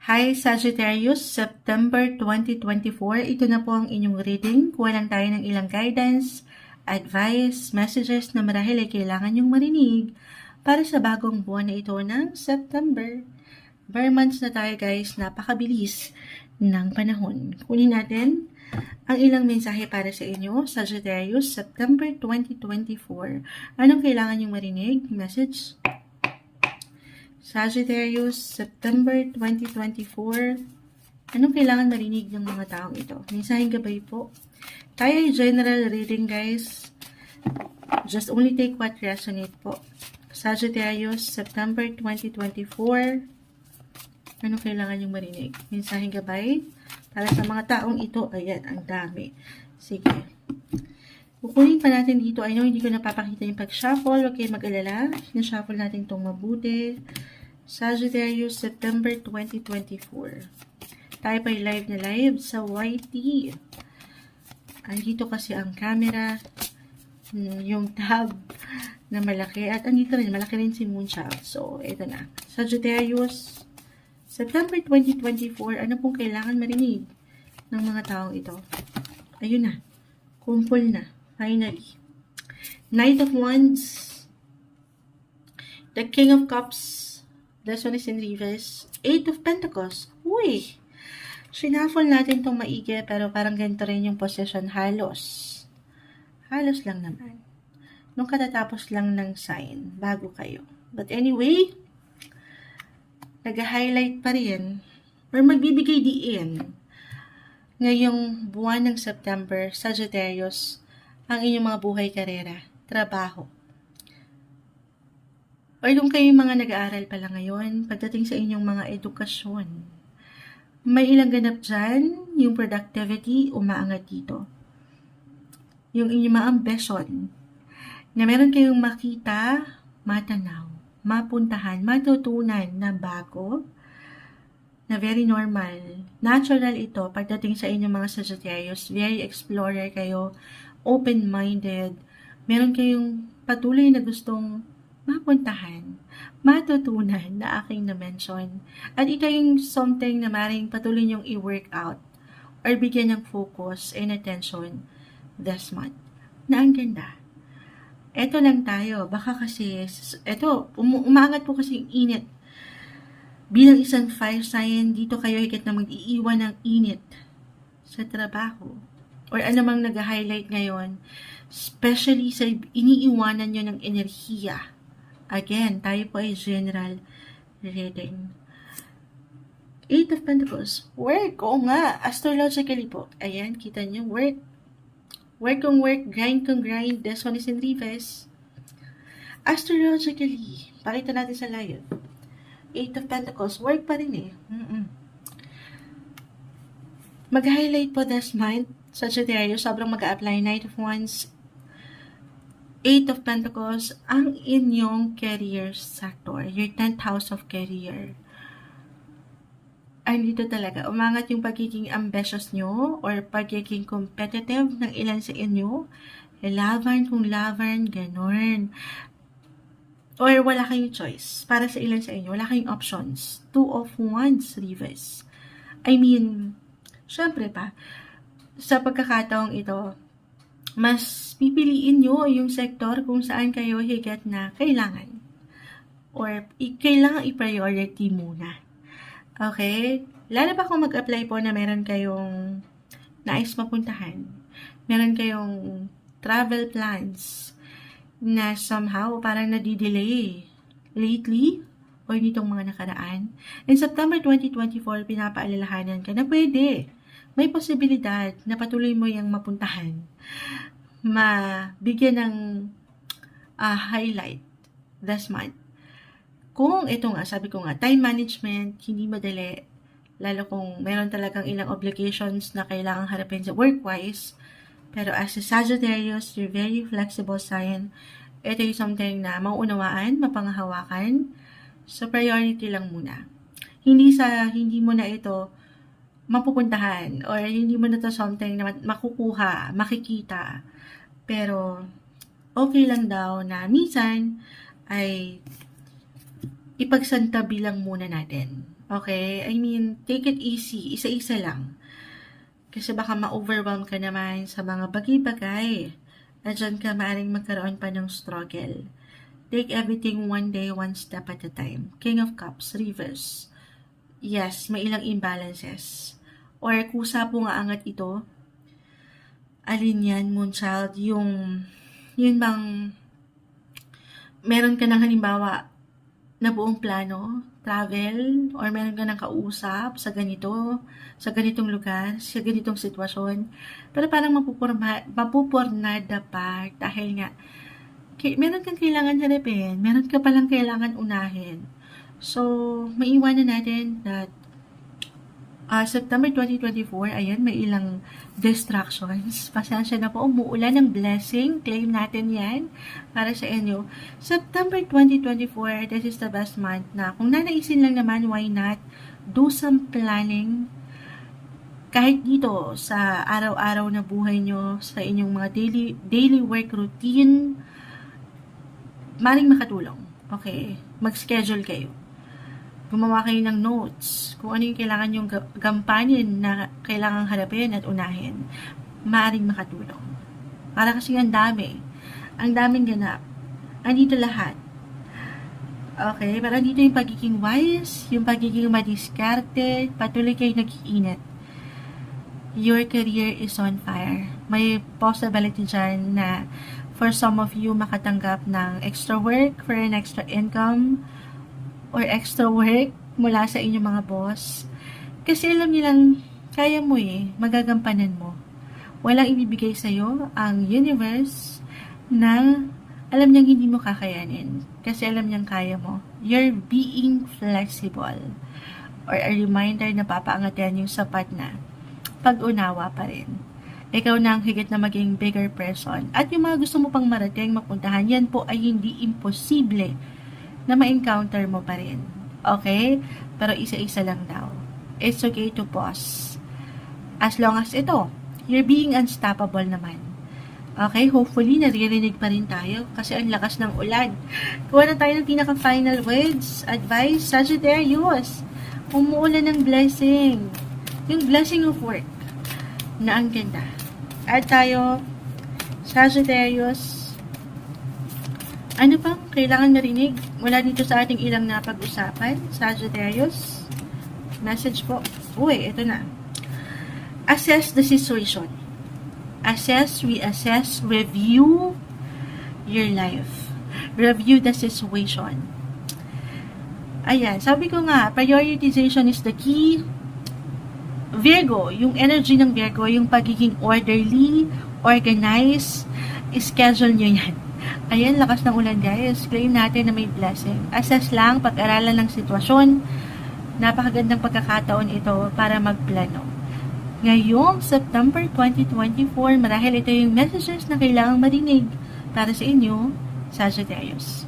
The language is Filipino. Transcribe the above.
Hi Sagittarius, September 2024. Ito na po ang inyong reading. Kuha lang tayo ng ilang guidance, advice, messages na marahil ay kailangan nyong marinig para sa bagong buwan na ito ng September. Bare months na tayo guys, napakabilis ng panahon. Kunin natin ang ilang mensahe para sa inyo, Sagittarius, September 2024. Anong kailangan nyong marinig? Message? Sagittarius, September 2024. Anong kailangan marinig ng mga taong ito? Mensaheng gabay po. Tayo ay general reading guys. Just only take what resonate po. Sagittarius, September 2024. Anong kailangan yung marinig? Mensaheng gabay. Para sa mga taong ito, ayan, ang dami. Sige. Kukunin pa natin dito. I know hindi ko napapakita yung pag-shuffle. Huwag kayong mag-alala. Na-shuffle natin itong mabuti. Sagittarius, September 2024. Tayo pa live na live sa YT. Andito kasi ang camera, yung tab na malaki. At andito rin, malaki rin si Moonchild. So, ito na. Sagittarius, September 2024. Ano pong kailangan marinig ng mga taong ito? Ayun na. Kumpul na. Finally. Knight of Wands. The King of Cups. This one is in reverse. Eight of Pentacles. Uy! Shuffle natin itong maigi, pero parang ganito rin yung position. Halos. Halos lang naman. Nung katatapos lang ng sign, bago kayo. But anyway, nag-highlight pa rin, or magbibigay diin, ngayong buwan ng September, Sagittarius, ang inyong mga buhay karera, trabaho. O yung kayong mga nag-aaral pala ngayon, pagdating sa inyong mga edukasyon, may ilang ganap dyan, yung productivity, umaangat dito. Yung inyong mga ambition, na meron kayong makita, matanaw, mapuntahan, matutunan na bago, na very normal. Natural ito, pagdating sa inyong mga Sagittarius, very explorer kayo, open-minded, meron kayong patuloy na gustong mapuntahan, matutunan na aking na-mention. At ito yung something na maring patuloy niyong i-work out or bigyan ng focus and attention this month. Na ang ganda. Eto lang tayo. Baka kasi, eto, umaangat po kasi yung init. Bilang isang fire sign, dito kayo higit na mag-iiwan ng init sa trabaho or anumang nag-highlight ngayon, especially sa iniiwanan nyo ng enerhiya. Again, tayo po ay general reading. Eight of Pentacles. Work. Oo nga. Astrologically po. Ayan, kita nyo. Work. Work kung work. Grind kung grind. This one is in reverse. Astrologically. Pakita natin sa live. Eight of Pentacles. Work pa rin eh. Mag-highlight po this month. Sagittarius. Sobrang mag-a-apply. Knight of Wands. Eight of Pentacles, ang inyong career sector, your 10th house of career. Ay, dito talaga, umangat yung pagiging ambitious nyo or pagiging competitive ng ilan sa inyo. Laban kung laban, ganun. Or wala kayong choice para sa ilan sa inyo, wala kayong options. Two of Wands, reverse. I mean, syempre pa, sa pagkakataong ito, mas pipiliin nyo yung sektor kung saan kayo higit na kailangan. Or kailangan i-priority muna. Okay? Lalo pa kung mag-apply po na meron kayong nais mapuntahan. Meron kayong travel plans na somehow parang nadidelay lately o nitong mga nakaraan. In September 2024, pinapaalalahanan ka na pwede. May posibilidad na patuloy mo yung mapuntahan. Mabigyan ng highlight this month. Kung ito nga, sabi ko nga, time management, hindi madali. Lalo kung meron talagang ilang obligations na kailangang harapin sa work-wise. Pero as a Sagittarius, you're very flexible sign. Ito yung something na mauunawaan, mapanghahawakan. So, priority lang muna. Hindi mo na ito mapupuntahan or hindi mo na to something na makukuha, makikita. Pero, okay lang daw na minsan ay ipagsantabi lang muna natin. Okay? I mean, take it easy. Isa-isa lang. Kasi baka ma-overwhelm ka naman sa mga bagay-bagay. At dyan ka maaaring magkaroon pa ng struggle. Take everything one day, one step at a time. King of Cups, reverse. Yes, may ilang imbalances. Or kusa po nga angat ito. Alin yan, Moonchild? Yun bang meron ka ng halimbawa na buong plano, travel, or meron ka ng kausap sa ganitong lugar, sa ganitong sitwasyon, pero parang mapupurnada pa dahil nga, meron kang kailangan harapin, meron ka palang kailangan unahin. So, maiwanan natin that September 2024, ayan, may ilang distractions. Pasensya na po, umuulan ng blessing. Claim natin yan para sa inyo. September 2024, this is the best month na kung nanaisin lang naman, why not do some planning kahit dito sa araw-araw na buhay nyo, sa inyong mga daily work routine, maring makatulong. Okay? Mag-schedule kayo. Gumawa kayo ng notes, kung ano yung kailangan yung gampanin na kailangang harapin at unahin, maaaring makatulong. Para kasi ang daming ganap. Andito lahat. Okay, pero andito yung pagiging wise, yung pagiging madiskarte, patuloy kayo nag-iinit. Your career is on fire. May possibility dyan na for some of you makatanggap ng extra work, for an extra income, or extra work mula sa inyong mga boss. Kasi alam nilang kaya mo magagampanan mo. Walang ibibigay sa'yo ang universe na alam niyang hindi mo kakayanin. Kasi alam niyang kaya mo. You're being flexible. Or a reminder na papaangat yan yung sapat na pag-unawa pa rin. Ikaw na ang higit na maging bigger person. At yung mga gusto mo pang marating, mapuntahan, yan po ay hindi imposible na ma-encounter mo pa rin. Okay? Pero isa-isa lang daw. It's okay to pause. As long as you're being unstoppable naman. Okay? Hopefully, naririnig pa rin tayo kasi ang lakas ng ulan. Kuha na tayo ng pinaka-final words, advice, Sagittarius. Umuulan ng blessing. Yung blessing of work na ang ganda. At tayo, Sagittarius, ano pang kailangan marinig mula dito sa ating ilang napag-usapan? Sagittarius, message po. Uy, ito na. Assess the situation. Assess, reassess, review your life. Review the situation. Ayan, sabi ko nga, prioritization is the key. Virgo, yung energy ng Virgo, yung pagiging orderly, organized, schedule nyo yan. Ayan, lakas ng ulan guys. Claim natin na may blessing. Assess lang, pag-aralan ng sitwasyon. Napakagandang pagkakataon ito para magplano. Ngayong September 2024, marahil ito yung messages na kailangang marinig para sa inyo, Sagittarius.